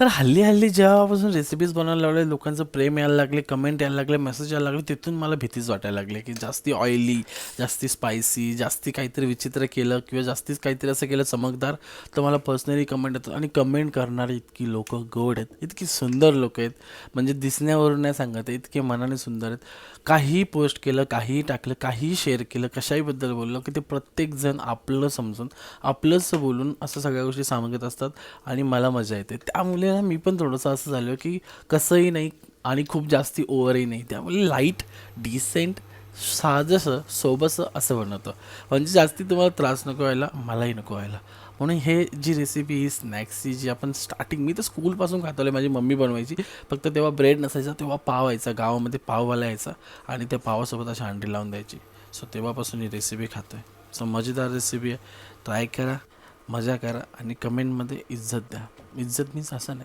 तर हल्ली जेव्हापासून रेसिपीज बनवायला लागले, लोकांचं प्रेम यायला लागले, कमेंट यायला लागले, मेसेज यायला लागले, तिथून मला भीतीच वाटायला लागली की जास्ती ऑइली, जास्ती स्पायसी, जास्ती काहीतरी विचित्र केलं किंवा जास्तीच काहीतरी असं केलं चमकदार, तर मला पर्सनली कमेंट येतात. आणि कमेंट करणारी इतकी लोकं गोड आहेत, इतकी सुंदर लोकं आहेत, म्हणजे दिसण्यावरून नाही सांगत आहे, इतके मनाने सुंदर आहेत. काहीही पोस्ट केलं, काहीही टाकलं, काहीही शेअर केलं, कशाहीबद्दल बोललं की ते प्रत्येकजण आपलं समजून, आपलंच बोलून असं सगळ्या गोष्टी सांगत असतात आणि मला मजा येते. त्यामुळे ना मी पण थोडंसं असं झालं की कसंही नाही आणि खूप जास्ती ओव्हरही नाही. त्यामुळे लाईट, डिसेंट, साधंसं, सोबतसं असं बनवतं. म्हणजे जास्ती तुम्हाला त्रास नको व्हायला, मलाही नको व्हायला. म्हणून हे जी रेसिपी ही स्नॅक्सची जी आपण स्टार्टिंग मी तर स्कूलपासून खात आलो माझी मम्मी बनवायची. फक्त तेव्हा ब्रेड नसायचा, तेव्हा पाव यायचा. गावामध्ये पाववाला यायचा आणि त्या पावासोबत अशी अंडी लावून द्यायची. सो तेव्हापासून ही रेसिपी खातो आहे. सो मजेदार रेसिपी आहे. ट्राय करा, मजा करा आणि कमेंटमध्ये इज्जत द्या. इज्जत मीन्स असं नाही